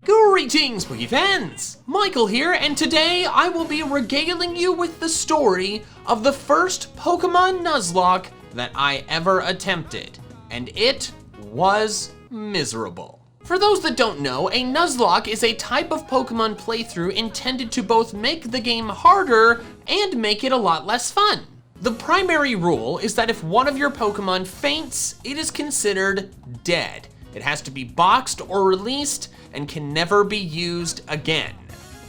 Greetings, Spooky fans! Michael here, and today I will be regaling you with the story of the first Pokemon Nuzlocke that I ever attempted, and it was miserable. For those that don't know, a Nuzlocke is a type of Pokemon playthrough intended to both make the game harder and make it a lot less fun. The primary rule is that if one of your Pokemon faints, it is considered dead. It has to be boxed or released and can never be used again.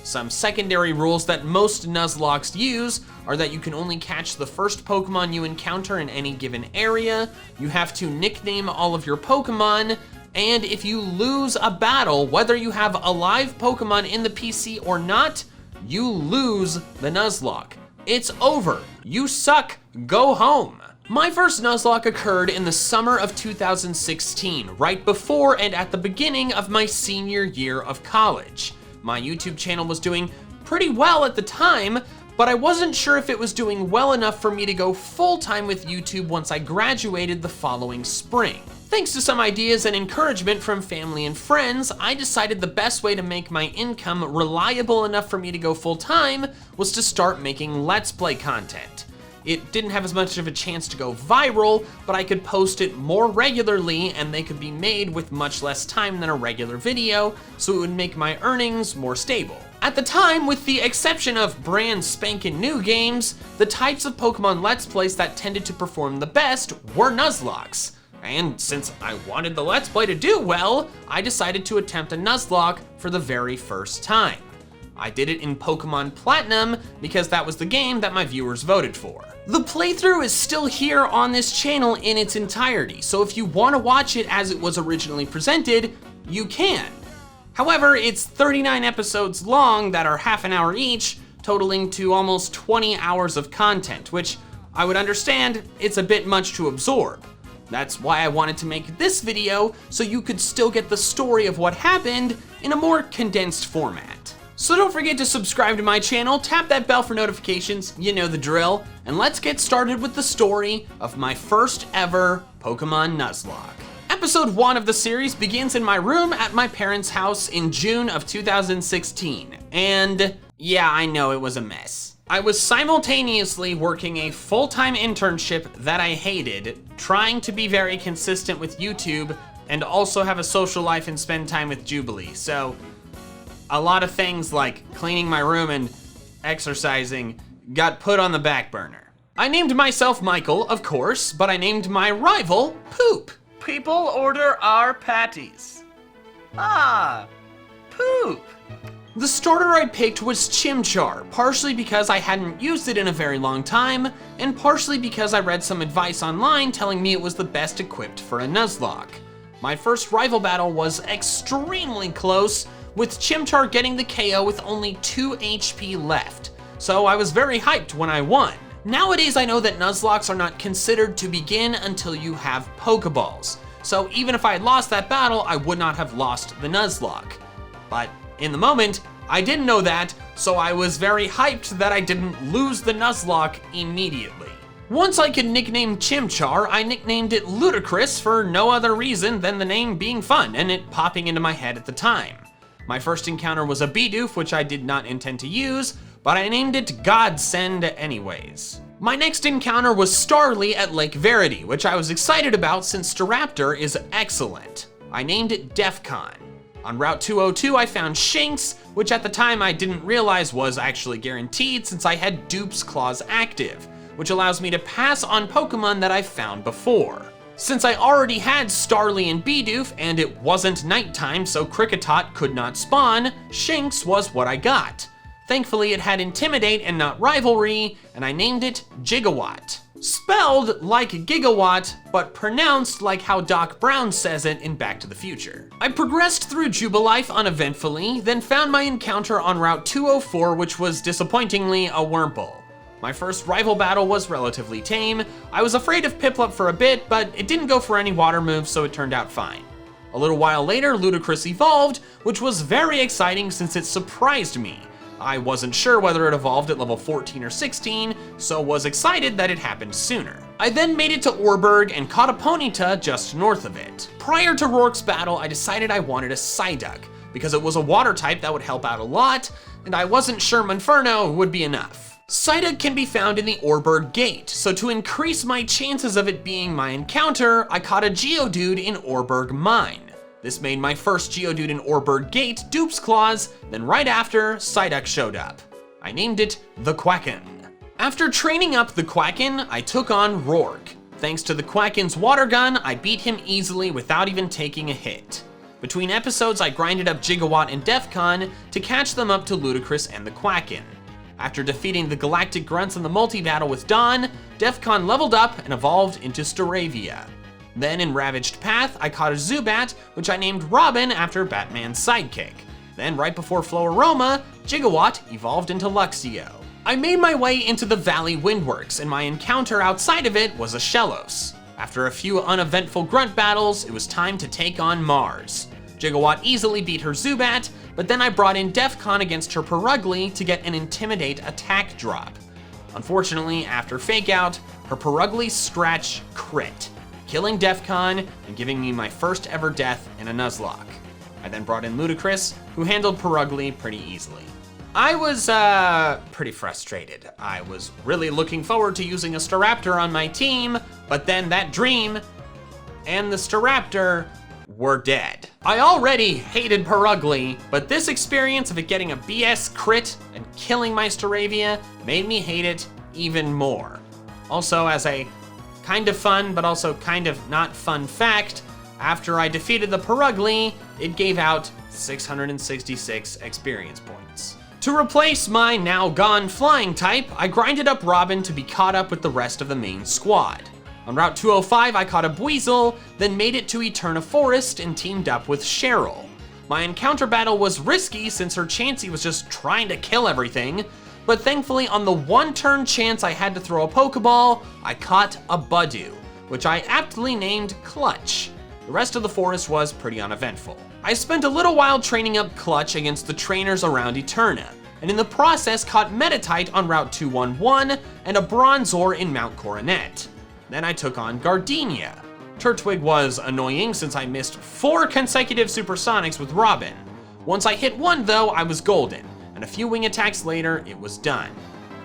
Some secondary rules that most Nuzlockes use are that you can only catch the first Pokemon you encounter in any given area, you have to nickname all of your Pokemon, and if you lose a battle, whether you have a live Pokemon in the PC or not, you lose the Nuzlocke. It's over. You suck. Go home. My first Nuzlocke occurred in the summer of 2016, right before and at the beginning of my senior year of college. My YouTube channel was doing pretty well at the time, but I wasn't sure if it was doing well enough for me to go full-time with YouTube once I graduated the following spring. Thanks to some ideas and encouragement from family and friends, I decided the best way to make my income reliable enough for me to go full-time was to start making Let's Play content. It didn't have as much of a chance to go viral, but I could post it more regularly and they could be made with much less time than a regular video, so it would make my earnings more stable. At the time, with the exception of brand spanking new games, the types of Pokemon Let's Plays that tended to perform the best were Nuzlockes. And since I wanted the Let's Play to do well, I decided to attempt a Nuzlocke for the very first time. I did it in Pokemon Platinum because that was the game that my viewers voted for. The playthrough is still here on this channel in its entirety, so if you want to watch it as it was originally presented, you can. However, it's 39 episodes long that are half an hour each, totaling to almost 20 hours of content, which I would understand it's a bit much to absorb. That's why I wanted to make this video, so you could still get the story of what happened in a more condensed format. So don't forget to subscribe to my channel, tap that bell for notifications, you know the drill, and let's get started with the story of my first ever Pokemon Nuzlocke. Episode 1 of the series begins in my room at my parents' house in June of 2016, and yeah, I know it was a mess. I was simultaneously working a full-time internship that I hated, trying to be very consistent with YouTube, and also have a social life and spend time with Jubilee, so a lot of things like cleaning my room and exercising got put on the back burner. I named myself Michael, of course, but I named my rival Poop. People order our patties. Ah, Poop. The starter I picked was Chimchar, partially because I hadn't used it in a very long time, and partially because I read some advice online telling me it was the best equipped for a Nuzlocke. My first rival battle was extremely close, with Chimchar getting the KO with only 2 HP left, so I was very hyped when I won. Nowadays I know that Nuzlockes are not considered to begin until you have Pokeballs, so even if I had lost that battle, I would not have lost the Nuzlocke. But in the moment, I didn't know that, so I was very hyped that I didn't lose the Nuzlocke immediately. Once I could nickname Chimchar, I nicknamed it Ludicrous for no other reason than the name being fun and it popping into my head at the time. My first encounter was a Bidoof, which I did not intend to use, but I named it Godsend anyways. My next encounter was Starly at Lake Verity, which I was excited about since Staraptor is excellent. I named it Defcon. On Route 202, I found Shinx, which at the time I didn't realize was actually guaranteed since I had Dupe's Claws active, which allows me to pass on Pokemon that I've found before. Since I already had Starly and Bidoof, and it wasn't nighttime so Kricketot could not spawn, Shinx was what I got. Thankfully it had Intimidate and not Rivalry, and I named it Gigawatt. Spelled like Gigawatt, but pronounced like how Doc Brown says it in Back to the Future. I progressed through Jubilife uneventfully, then found my encounter on Route 204, which was disappointingly a Wurmple. My first rival battle was relatively tame. I was afraid of Piplup for a bit, but it didn't go for any water moves, so it turned out fine. A little while later, Ludicrous evolved, which was very exciting since it surprised me. I wasn't sure whether it evolved at level 14 or 16, so was excited that it happened sooner. I then made it to Orberg and caught a Ponyta just north of it. Prior to Rourke's battle, I decided I wanted a Psyduck, because it was a water type that would help out a lot, and I wasn't sure Monferno would be enough. Psyduck can be found in the Oreburgh Gate, so to increase my chances of it being my encounter, I caught a Geodude in Oreburgh Mine. This made my first Geodude in Oreburgh Gate Dupes Claws, then right after, Psyduck showed up. I named it the Quacken. After training up the Quacken, I took on Rourke. Thanks to the Quacken's water gun, I beat him easily without even taking a hit. Between episodes, I grinded up Gigawatt and Defcon to catch them up to Ludicrous and the Quacken. After defeating the Galactic Grunts in the multi-battle with Dawn, Defcon leveled up and evolved into Staravia. Then in Ravaged Path, I caught a Zubat, which I named Robin after Batman's sidekick. Then right before Floaroma, Gigawatt evolved into Luxio. I made my way into the Valley Windworks, and my encounter outside of it was a Shellos. After a few uneventful grunt battles, it was time to take on Mars. Gigawatt easily beat her Zubat, but then I brought in Defcon against her Purugly to get an Intimidate attack drop. Unfortunately, after Fake Out, her Purugly's Scratch crit, killing Defcon and giving me my first ever death in a Nuzlocke. I then brought in Ludicrous, who handled Purugly pretty easily. I was pretty frustrated. I was really looking forward to using a Staraptor on my team, but then that dream and the Staraptor were dead. I already hated Purugly, but this experience of it getting a BS crit and killing my Staravia made me hate it even more. Also, as a kind of fun, but also kind of not fun fact, after I defeated the Purugly, it gave out 666 experience points. To replace my now gone flying type, I grinded up Robin to be caught up with the rest of the main squad. On Route 205, I caught a Buizel, then made it to Eterna Forest and teamed up with Cheryl. My encounter battle was risky since her Chansey was just trying to kill everything, but thankfully on the one turn chance I had to throw a Pokeball, I caught a Budew, which I aptly named Clutch. The rest of the forest was pretty uneventful. I spent a little while training up Clutch against the trainers around Eterna, and in the process caught Metatite on Route 211 and a Bronzor in Mount Coronet. Then I took on Gardenia. Turtwig was annoying since I missed 4 consecutive Supersonics with Robin. Once I hit one though, I was golden, and a few wing attacks later, it was done.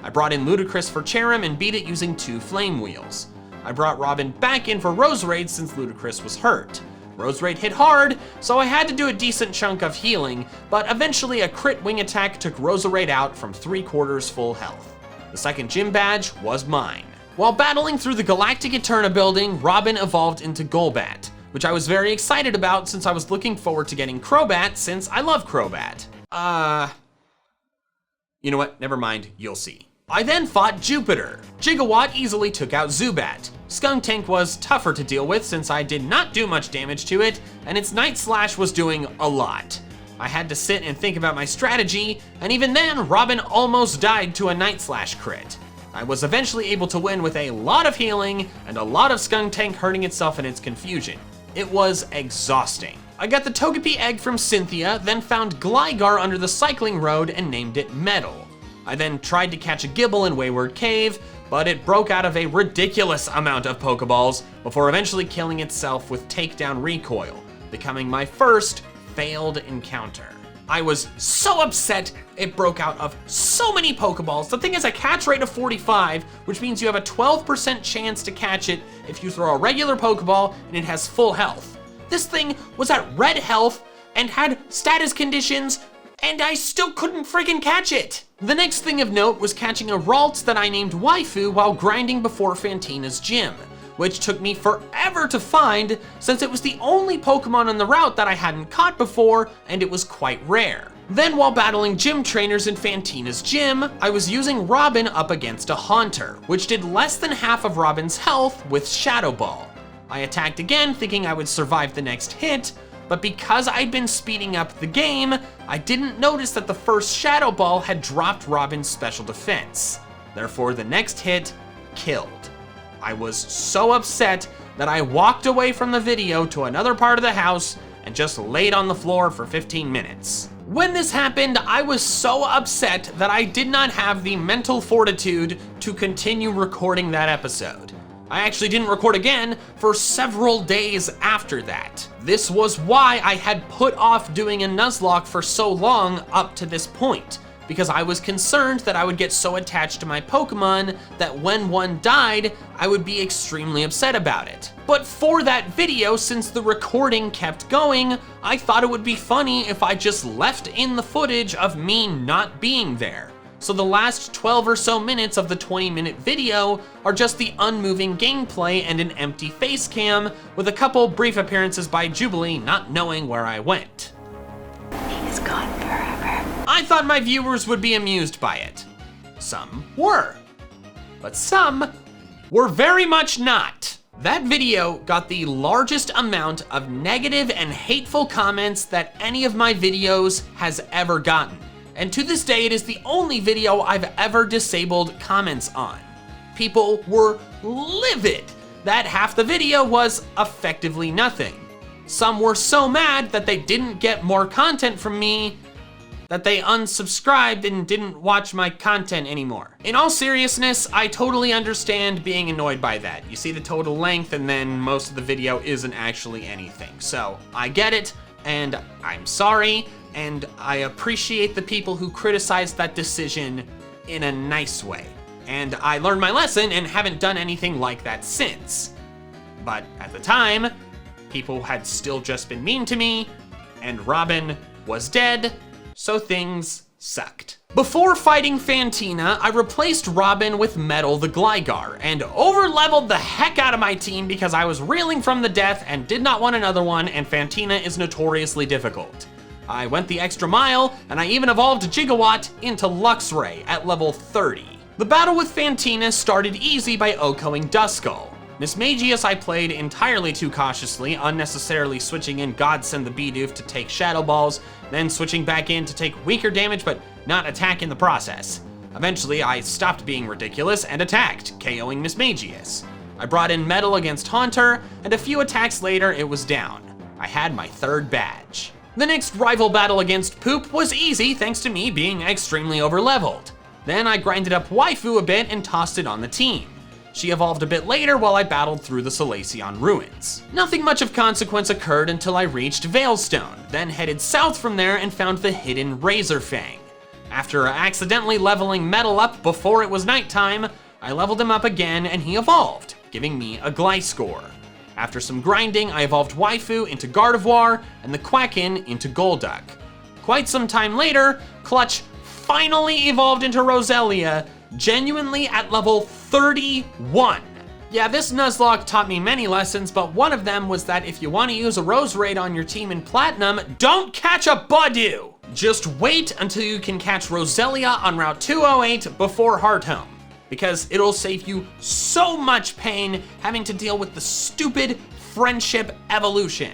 I brought in Ludicrous for Cherim and beat it using 2 Flame Wheels. I brought Robin back in for Roserade since Ludicrous was hurt. Roserade hit hard, so I had to do a decent chunk of healing, but eventually a crit wing attack took Roserade out from 3/4 full health. The second gym badge was mine. While battling through the Galactic Eterna building, Robin evolved into Golbat, which I was very excited about since I was looking forward to getting Crobat since I love Crobat. You know what, never mind, you'll see. I then fought Jupiter. Gigawatt easily took out Zubat. Skuntank was tougher to deal with since I did not do much damage to it, and its Night Slash was doing a lot. I had to sit and think about my strategy, and even then, Robin almost died to a Night Slash crit. I was eventually able to win with a lot of healing and a lot of Skuntank hurting itself in its confusion. It was exhausting. I got the Togepi egg from Cynthia, then found Gligar under the cycling road and named it Metal. I then tried to catch a Gibble in Wayward Cave, but it broke out of a ridiculous amount of Pokeballs before eventually killing itself with Takedown Recoil, becoming my first failed encounter. I was so upset it broke out of so many Pokeballs. The thing is a catch rate of 45, which means you have a 12% chance to catch it if you throw a regular Pokeball and it has full health. This thing was at red health and had status conditions, and I still couldn't friggin' catch it. The next thing of note was catching a Ralts that I named Waifu while grinding before Fantina's gym, which took me forever to find since it was the only Pokemon on the route that I hadn't caught before, and it was quite rare. Then while battling gym trainers in Fantina's gym, I was using Robin up against a Haunter, which did less than half of Robin's health with Shadow Ball. I attacked again thinking I would survive the next hit, but because I'd been speeding up the game, I didn't notice that the first Shadow Ball had dropped Robin's special defense. Therefore, the next hit killed. I was so upset that I walked away from the video to another part of the house and just laid on the floor for 15 minutes. When this happened, I was so upset that I did not have the mental fortitude to continue recording that episode. I actually didn't record again for several days after that. This was why I had put off doing a Nuzlocke for so long up to this point, because I was concerned that I would get so attached to my Pokemon that when one died, I would be extremely upset about it. But for that video, since the recording kept going, I thought it would be funny if I just left in the footage of me not being there. So the last 12 or so minutes of the 20-minute video are just the unmoving gameplay and an empty face cam with a couple brief appearances by Jubilee not knowing where I went. He's gone forever. I thought my viewers would be amused by it. Some were, but some were very much not. That video got the largest amount of negative and hateful comments that any of my videos has ever gotten. And to this day, it is the only video I've ever disabled comments on. People were livid that half the video was effectively nothing. Some were so mad that they didn't get more content from me that they unsubscribed and didn't watch my content anymore. In all seriousness, I totally understand being annoyed by that. You see the total length and then most of the video isn't actually anything. So I get it, and I'm sorry, and I appreciate the people who criticized that decision in a nice way. And I learned my lesson and haven't done anything like that since. But at the time, people had still just been mean to me, and Robin was dead, so things sucked. Before fighting Fantina, I replaced Robin with Metal the Gligar and over-leveled the heck out of my team because I was reeling from the death and did not want another one, and Fantina is notoriously difficult. I went the extra mile, and I even evolved Gigawatt into Luxray at level 30. The battle with Fantina started easy by OHKOing Duskull. Mismagius I played entirely too cautiously, unnecessarily switching in Godsend the Bidoof to take Shadow Balls, then switching back in to take weaker damage but not attack in the process. Eventually, I stopped being ridiculous and attacked, KOing Mismagius. I brought in Metal against Haunter, and a few attacks later it was down. I had my third badge. The next rival battle against Poop was easy thanks to me being extremely overleveled. Then I grinded up Waifu a bit and tossed it on the team. She evolved a bit later while I battled through the Solaceon ruins. Nothing much of consequence occurred until I reached Veilstone, then headed south from there and found the hidden Razorfang. After accidentally leveling Metal up before it was nighttime, I leveled him up again and he evolved, giving me a Gliscor. After some grinding, I evolved Waifu into Gardevoir and the Quacken into Golduck. Quite some time later, Clutch finally evolved into Roselia, genuinely at level 31. Yeah, this Nuzlocke taught me many lessons, but one of them was that if you want to use a Roserade on your team in Platinum, don't catch a Budew! Just wait until you can catch Roselia on Route 208 before Hearthome, because it'll save you so much pain having to deal with the stupid friendship evolution.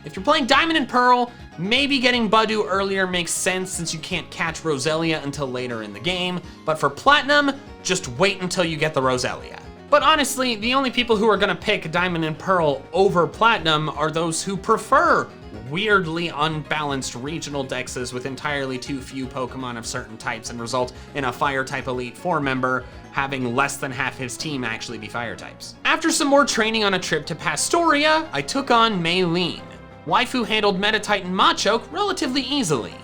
If you're playing Diamond and Pearl, maybe getting Budew earlier makes sense since you can't catch Roselia until later in the game, but for Platinum, just wait until you get the Roselia. But honestly, the only people who are gonna pick Diamond and Pearl over Platinum are those who prefer weirdly unbalanced regional dexes with entirely too few Pokemon of certain types and result in a Fire-type Elite Four member having less than half his team actually be Fire types. After some more training on a trip to Pastoria, I took on Maylene. Waifu handled Metatitan Machoke relatively easily.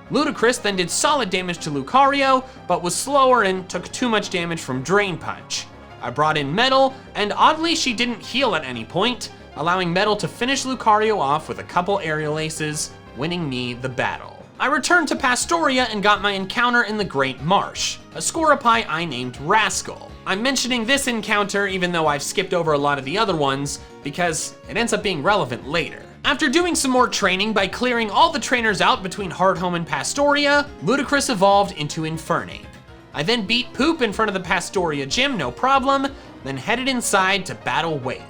Ludicrous then did solid damage to Lucario, but was slower and took too much damage from Drain Punch. I brought in Metal, and oddly she didn't heal at any point, allowing Metal to finish Lucario off with a couple aerial aces, winning me the battle. I returned to Pastoria and got my encounter in the Great Marsh, a Scorepai I named Rascal. I'm mentioning this encounter even though I've skipped over a lot of the other ones, because it ends up being relevant later. After doing some more training by clearing all the trainers out between Hearthome and Pastoria, Ludicrous evolved into Infernape. I then beat Poop in front of the Pastoria gym, no problem, then headed inside to battle Wake.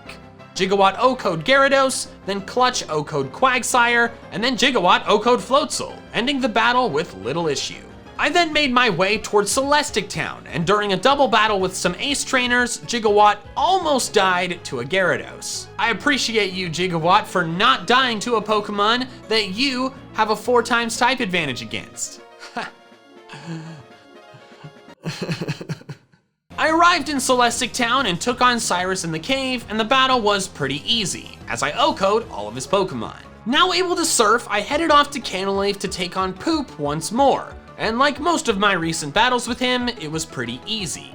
Gigawatt OHKO'd Gyarados, then Clutch OHKO'd Quagsire, and then Gigawatt OHKO'd Floatzel, ending the battle with little issue. I then made my way towards Celestic Town, and during a double battle with some ace trainers, Gigawatt almost died to a Gyarados. I appreciate you, Gigawatt, for not dying to a Pokemon that you have a 4x type advantage against. I arrived in Celestic Town and took on Cyrus in the cave, and the battle was pretty easy, as I OHKO'd all of his Pokemon. Now able to surf, I headed off to Canalave to take on Poop once more, and like most of my recent battles with him, it was pretty easy.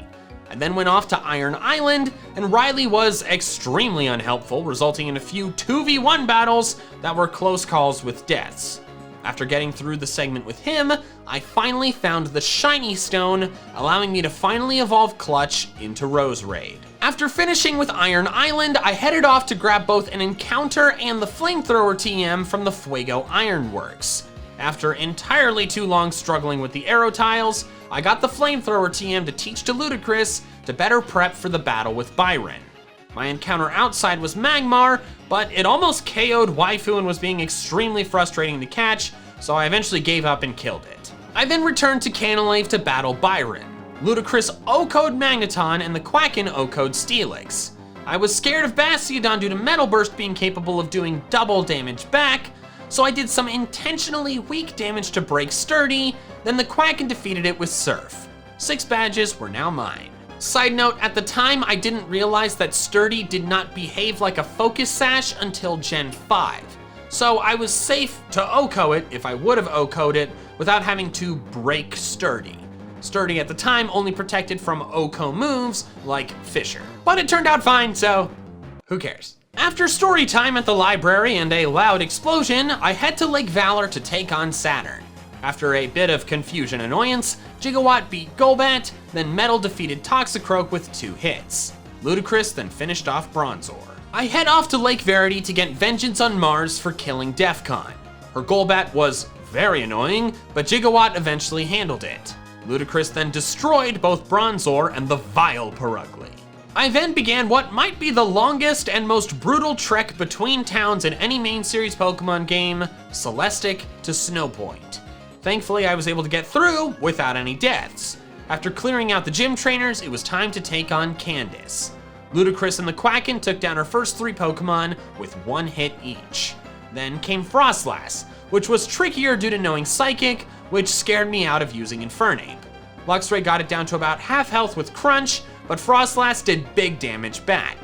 I then went off to Iron Island, and Riley was extremely unhelpful, resulting in a few 2v1 battles that were close calls with deaths. After getting through the segment with him, I finally found the Shiny Stone, allowing me to finally evolve Clutch into Roserade. After finishing with Iron Island, I headed off to grab both an Encounter and the Flamethrower TM from the Fuego Ironworks. After entirely too long struggling with the Arrow Tiles, I got the Flamethrower TM to teach to Ludicrous to better prep for the battle with Byron. My encounter outside was Magmar, but it almost KO'd Waifu and was being extremely frustrating to catch, so I eventually gave up and killed it. I then returned to Canalave to battle Byron. Ludicrous OHKO'd Magneton and the Quacken OHKO'd Steelix. I was scared of Bastiodon due to Metal Burst being capable of doing double damage back, so I did some intentionally weak damage to break Sturdy, then the Quacken defeated it with Surf. 6 badges were now mine. Side note, at the time I didn't realize that Sturdy did not behave like a Focus Sash until Gen 5. So I was safe to OHKO it if I would have OHKO'd it without having to break Sturdy. Sturdy at the time only protected from OHKO moves like Fissure. But it turned out fine, so who cares? After story time at the library and a loud explosion, I head to Lake Valor to take on Saturn. After a bit of confusion annoyance, Gigawatt beat Golbat, then Metal defeated Toxicroak with 2 hits. Ludicrous then finished off Bronzor. I head off to Lake Verity to get vengeance on Mars for killing Defcon. Her Golbat was very annoying, but Gigawatt eventually handled it. Ludicrous then destroyed both Bronzor and the vile Purugly. I then began what might be the longest and most brutal trek between towns in any main series Pokemon game, Celestic to Snowpoint. Thankfully, I was able to get through without any deaths. After clearing out the gym trainers, it was time to take on Candace. Ludicrous and the Quacken took down her first 3 Pokemon with 1 hit each. Then came Frostlass, which was trickier due to knowing Psychic, which scared me out of using Infernape. Luxray got it down to about half health with Crunch, but Frostlass did big damage back.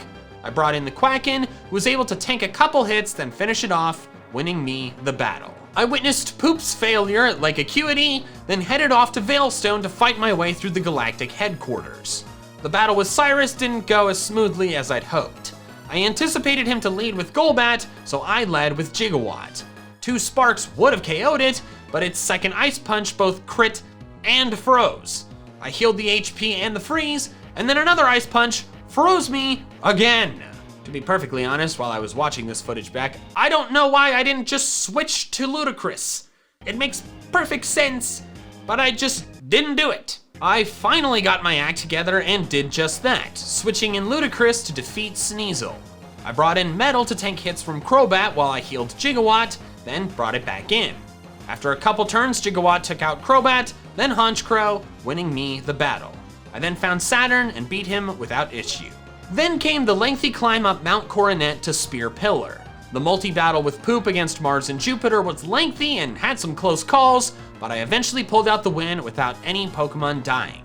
I brought in the Quacken, who was able to tank a couple hits, then finish it off, winning me the battle. I witnessed Poop's failure at Lake Acuity, then headed off to Veilstone to fight my way through the Galactic headquarters. The battle with Cyrus didn't go as smoothly as I'd hoped. I anticipated him to lead with Golbat, so I led with Gigawatt. 2 Sparks would have KO'd it, but its second Ice Punch both crit and froze. I healed the HP and the freeze, and then another Ice Punch froze me again. To be perfectly honest, while I was watching this footage back, I don't know why I didn't just switch to Ludicrous. It makes perfect sense, but I just didn't do it. I finally got my act together and did just that, switching in Ludicrous to defeat Sneasel. I brought in Metal to tank hits from Crobat while I healed Gigawatt, then brought it back in. After a couple turns, Gigawatt took out Crobat, then Honchkrow, winning me the battle. I then found Saturn and beat him without issue. Then came the lengthy climb up Mount Coronet to Spear Pillar. The multi-battle with Poop against Mars and Jupiter was lengthy and had some close calls, but I eventually pulled out the win without any Pokemon dying.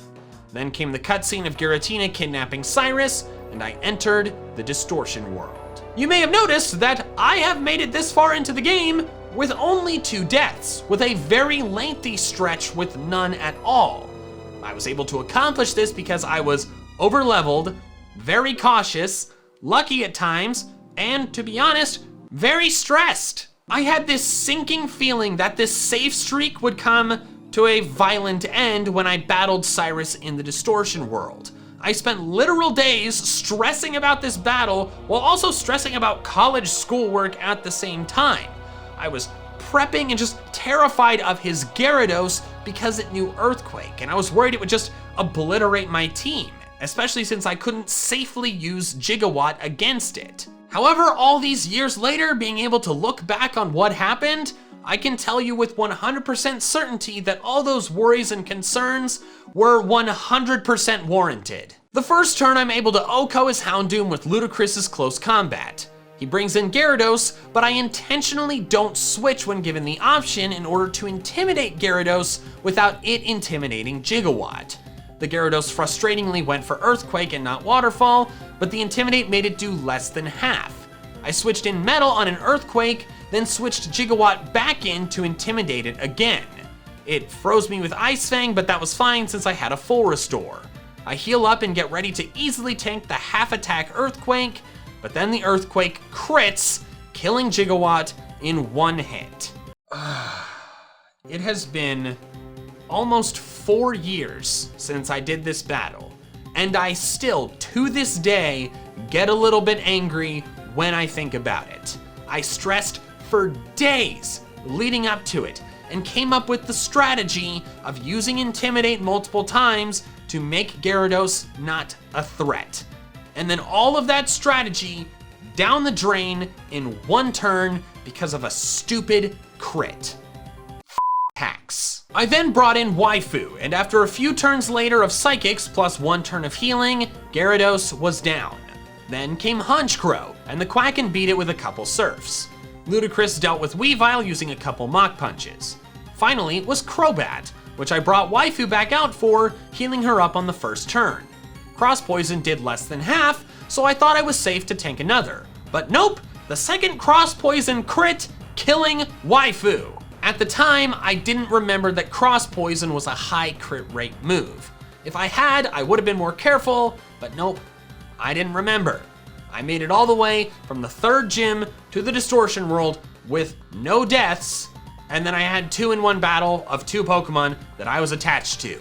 Then came the cutscene of Giratina kidnapping Cyrus, and I entered the Distortion World. You may have noticed that I have made it this far into the game with only 2 deaths, with a very lengthy stretch with none at all. I was able to accomplish this because I was over-leveled, very cautious, lucky at times, and to be honest, very stressed. I had this sinking feeling that this safe streak would come to a violent end when I battled Cyrus in the Distortion World. I spent literal days stressing about this battle while also stressing about college schoolwork at the same time. I was prepping and just terrified of his Gyarados because it knew Earthquake, and I was worried it would just obliterate my team, especially since I couldn't safely use Gigawatt against it. However, all these years later, being able to look back on what happened, I can tell you with 100% certainty that all those worries and concerns were 100% warranted. The first turn, I'm able to OHKO his Houndoom with Ludicrous's close combat. He brings in Gyarados, but I intentionally don't switch when given the option in order to intimidate Gyarados without it intimidating Gigawatt. The Gyarados frustratingly went for Earthquake and not Waterfall, but the Intimidate made it do less than half. I switched in Metal on an Earthquake, then switched Gigawatt back in to Intimidate it again. It froze me with Ice Fang, but that was fine since I had a full restore. I heal up and get ready to easily tank the half-attack Earthquake, but then the Earthquake crits, killing Gigawatt in one hit. It has been almost 4 years since I did this battle, and I still, to this day, get a little bit angry when I think about it. I stressed for days leading up to it, and came up with the strategy of using Intimidate multiple times to make Gyarados not a threat. And then all of that strategy down the drain in one turn because of a stupid crit. Hacks. I then brought in Waifu, and after a few turns later of Psychics plus 1 turn of healing, Gyarados was down. Then came Honchkrow, and the Quacken beat it with a couple Surfs. Ludicrous dealt with Weavile using a couple Mach Punches. Finally was Crobat, which I brought Waifu back out for, healing her up on the first turn. Cross Poison did less than half, so I thought I was safe to tank another. But nope, the second Cross Poison crit, killing Waifu. At the time, I didn't remember that Cross Poison was a high crit rate move. If I had, I would have been more careful, but nope, I didn't remember. I made it all the way from the 3rd gym to the Distortion World with no deaths, and then I had 2-in-1 battle of 2 Pokemon that I was attached to.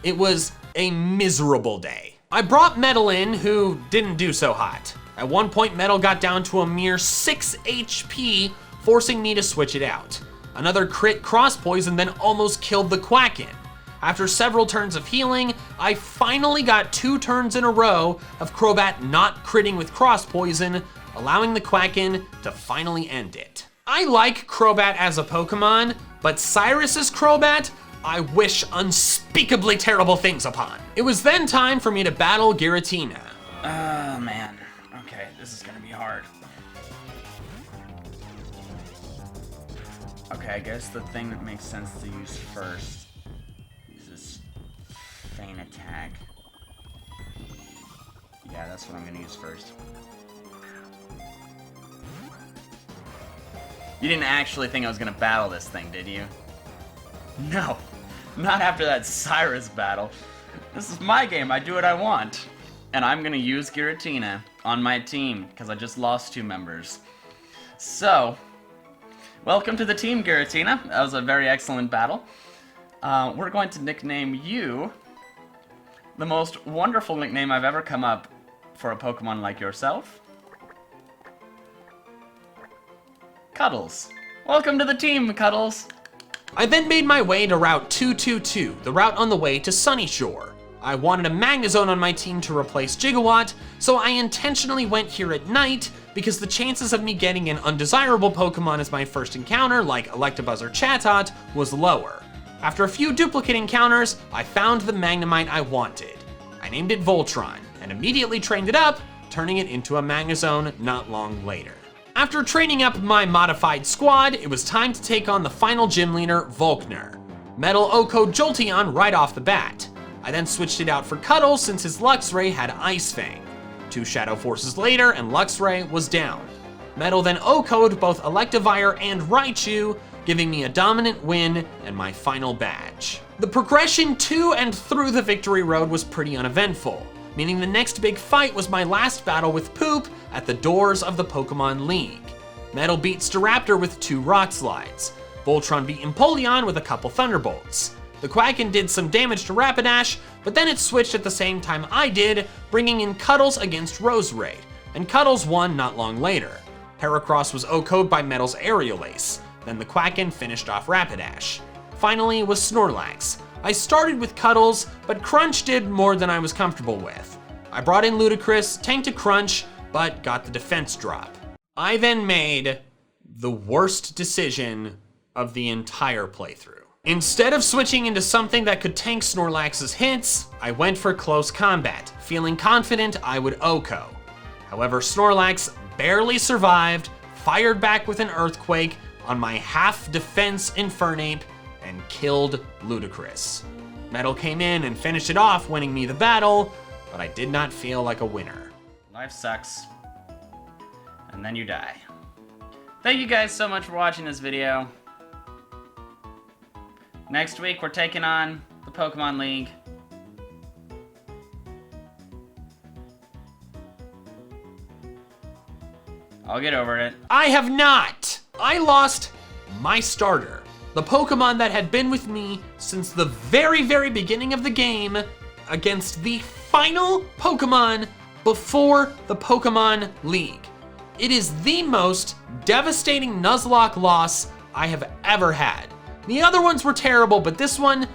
It was a miserable day. I brought Metal in, who didn't do so hot. At one point, Metal got down to a mere 6 HP, forcing me to switch it out. Another crit Cross Poison then almost killed the Quacken. After several turns of healing, I finally got 2 turns in a row of Crobat not critting with Cross Poison, allowing the Quacken to finally end it. I like Crobat as a Pokemon, but Cyrus's Crobat, I wish unspeakably terrible things upon. It was then time for me to battle Giratina. Oh man, okay, this is gonna be hard. Okay, I guess the thing that makes sense to use first is this Feint Attack. Yeah, that's what I'm gonna use first. You didn't actually think I was gonna battle this thing, did you? No, not after that Cyrus battle. This is my game, I do what I want. And I'm gonna use Giratina on my team, because I just lost 2 members. So, welcome to the team, Giratina. That was a very excellent battle. We're going to nickname you the most wonderful nickname I've ever come up for a Pokemon like yourself. Cuddles. Welcome to the team, Cuddles. I then made my way to Route 222, the route on the way to Sunnyshore. I wanted a Magnezone on my team to replace Gigawatt, so I intentionally went here at night because the chances of me getting an undesirable Pokemon as my first encounter, like Electabuzz or Chatot, was lower. After a few duplicate encounters, I found the Magnemite I wanted. I named it Voltron, and immediately trained it up, turning it into a Magnezone not long later. After training up my modified squad, it was time to take on the final gym leader, Volkner. Metal Oko Jolteon right off the bat. I then switched it out for Cuddles since his Luxray had Ice Fang. 2 Shadow Forces later and Luxray was down. Metal then Oko'd both Electivire and Raichu, giving me a dominant win and my final badge. The progression to and through the victory road was pretty uneventful, meaning the next big fight was my last battle with Poop at the doors of the Pokemon League. Metal beat Staraptor with 2 Rock Slides. Voltron beat Empoleon with a couple Thunderbolts. The Quacken did some damage to Rapidash, but then it switched at the same time I did, bringing in Cuddles against Roserade, and Cuddles won not long later. Heracross was OHKO'd by Metal's Aerial Ace, then the Quacken finished off Rapidash. Finally was Snorlax. I started with Cuddles, but Crunch did more than I was comfortable with. I brought in Ludicrous, tanked a Crunch, but got the defense drop. I then made the worst decision of the entire playthrough. Instead of switching into something that could tank Snorlax's hits, I went for close combat, feeling confident I would OHKO. However, Snorlax barely survived, fired back with an Earthquake on my half-defense Infernape, and killed Ludicrous. Metal came in and finished it off, winning me the battle, but I did not feel like a winner. Life sucks. And then you die. Thank you guys so much for watching this video. Next week, we're taking on the Pokemon League. I'll get over it. I have not! I lost my starter. The Pokemon that had been with me since the very, very beginning of the game against the final Pokemon before the Pokemon League. It is the most devastating Nuzlocke loss I have ever had. The other ones were terrible, but this one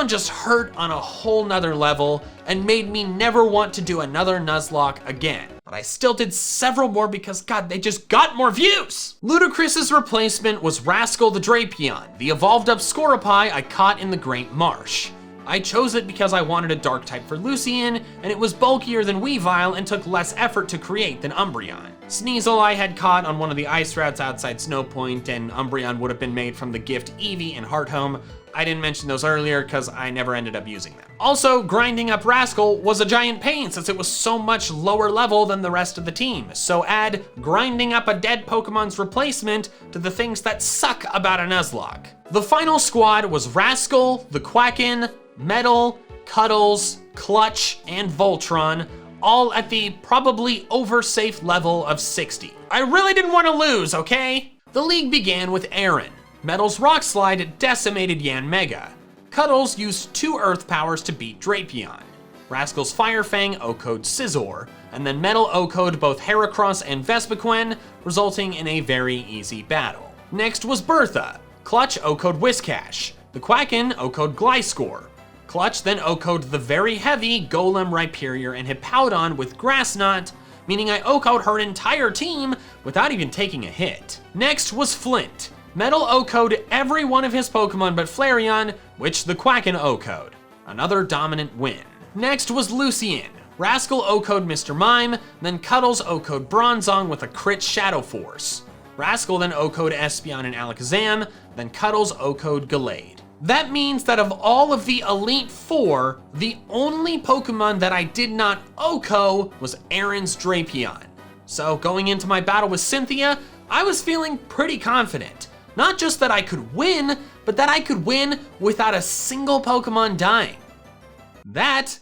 just hurt on a whole nother level and made me never want to do another Nuzlocke again. But I still did several more because, God, they just got more views! Ludicrous's replacement was Rascal the Drapion, the evolved up Scorpii I caught in the Great Marsh. I chose it because I wanted a dark type for Lucian, and it was bulkier than Weavile and took less effort to create than Umbreon. Sneasel I had caught on one of the ice routes outside Snowpoint, and Umbreon would have been made from the gift Eevee and Hearthome. I didn't mention those earlier because I never ended up using them. Also, grinding up Rascal was a giant pain since it was so much lower level than the rest of the team. So add grinding up a dead Pokemon's replacement to the things that suck about a Nuzlocke. The final squad was Rascal, the Quacken, Metal, Cuddles, Clutch, and Voltron, all at the probably oversafe level of 60. I really didn't want to lose, okay? The league began with Aaron. Metal's Rock Slide decimated Yanmega. Cuddles used 2 Earth powers to beat Drapion. Rascal's Fire Fang O-code Scizor, and then Metal O-code both Heracross and Vespiquen, resulting in a very easy battle. Next was Bertha. Clutch O-code Whiscash. The Quacken O-code Gliscor. Clutch then O-code the very heavy Golem, Rhyperior, and Hippowdon with Grass Knot, meaning I O-code her entire team without even taking a hit. Next was Flint. Metal O-code every one of his Pokemon but Flareon, which the Quacken O-code. Another dominant win. Next was Lucian. Rascal O-code Mr. Mime, then Cuddles O-code Bronzong with a crit Shadow Force. Rascal then O-code Espeon and Alakazam, then Cuddles O-code Gallade. That means that of all of the Elite Four, the only Pokemon that I did not O-code was Aaron's Drapion. So going into my battle with Cynthia, I was feeling pretty confident. Not just that I could win, but that I could win without a single Pokemon dying. That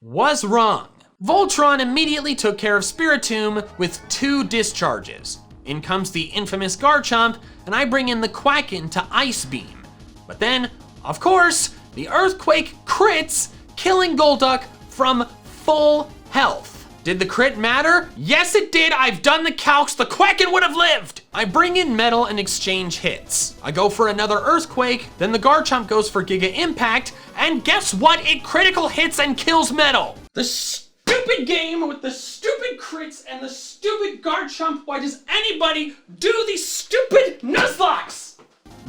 was wrong. Voltron immediately took care of Spiritomb with 2 discharges. In comes the infamous Garchomp, and I bring in the Quacken to Ice Beam. But then, of course, the Earthquake crits, killing Golduck from full health. Did the crit matter? Yes, it did. I've done the calcs. The Quacken would have lived. I bring in Metal and exchange hits. I go for another Earthquake, then the Garchomp goes for Giga Impact, and guess what? It critical hits and kills Metal. The stupid game with the stupid crits and the stupid Garchomp. Why does anybody do these stupid Nuzlocks?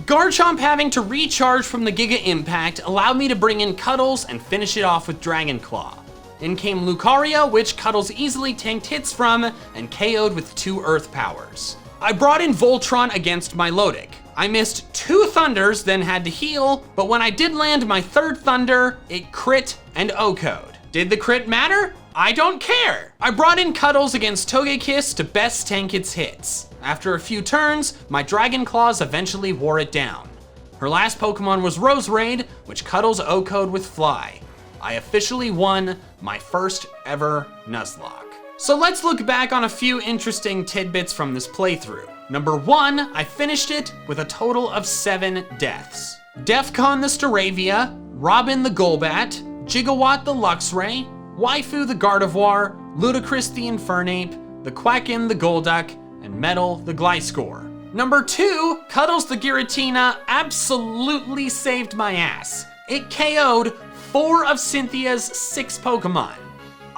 Garchomp having to recharge from the Giga Impact allowed me to bring in Cuddles and finish it off with Dragon Claw. In came Lucario, which Cuddles easily tanked hits from and KO'd with 2 Earth powers. I brought in Voltron against Milotic. I missed 2 Thunders, then had to heal, but when I did land my 3rd Thunder, it crit and O-code. Did the crit matter? I don't care. I brought in Cuddles against Togekiss to best tank its hits. After a few turns, my Dragon Claws eventually wore it down. Her last Pokemon was Roserade, which Cuddles O-code with Fly. I officially won my first ever Nuzlocke. So let's look back on a few interesting tidbits from this playthrough. Number 1, I finished it with a total of 7 deaths. Defcon the Staravia, Robin the Golbat, Gigawatt the Luxray, Waifu the Gardevoir, Ludicrous the Infernape, the Quacken the Golduck, and Metal the Gliscor. Number 2, Cuddles the Giratina absolutely saved my ass. It KO'd 4 of Cynthia's 6 Pokemon.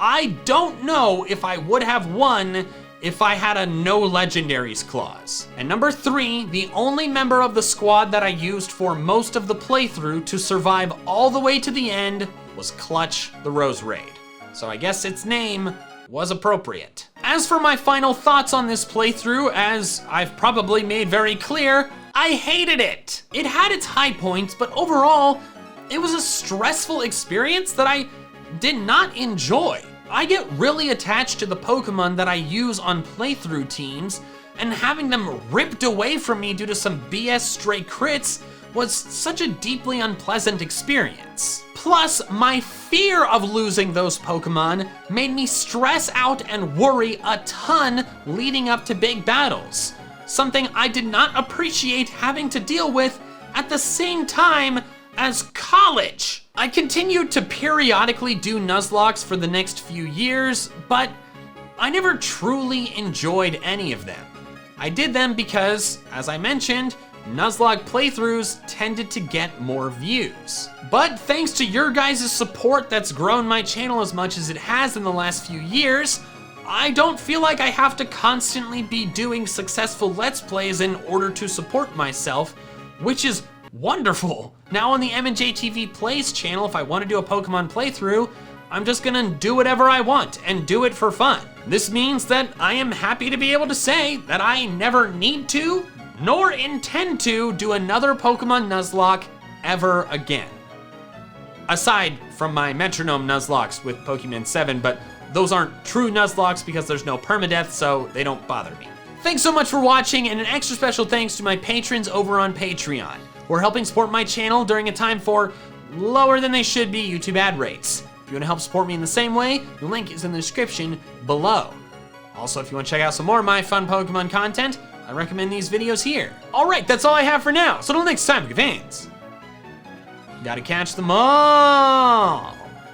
I don't know if I would have won if I had a no legendaries clause. And number 3, the only member of the squad that I used for most of the playthrough to survive all the way to the end was Clutch the Roserade. So I guess its name was appropriate. As for my final thoughts on this playthrough, as I've probably made very clear, I hated it. It had its high points, but overall, It was a stressful experience that I did not enjoy. I get really attached to the Pokemon that I use on playthrough teams, and having them ripped away from me due to some BS stray crits was such a deeply unpleasant experience. Plus, my fear of losing those Pokemon made me stress out and worry a ton leading up to big battles, something I did not appreciate having to deal with at the same time as college. I continued to periodically do Nuzlockes for the next few years, but I never truly enjoyed any of them. I did them because, as I mentioned, Nuzlocke playthroughs tended to get more views. But thanks to your guys' support that's grown my channel as much as it has in the last few years, I don't feel like I have to constantly be doing successful Let's Plays in order to support myself, which is wonderful. Now on the MandJTV Plays channel, if I want to do a Pokemon playthrough, I'm just gonna do whatever I want and do it for fun. This means that I am happy to be able to say that I never need to, nor intend to do another Pokemon Nuzlocke ever again. Aside from my Metronome Nuzlockes with Pokemon 7, but those aren't true Nuzlockes because there's no permadeath, so they don't bother me. Thanks so much for watching, and an extra special thanks to my patrons over on Patreon, who are helping support my channel during a time for lower than they should be YouTube ad rates. If you want to help support me in the same way, the link is in the description below. Also, if you want to check out some more of my fun Pokemon content, I recommend these videos here. All right, that's all I have for now. So until next time, fans, gotta catch them all.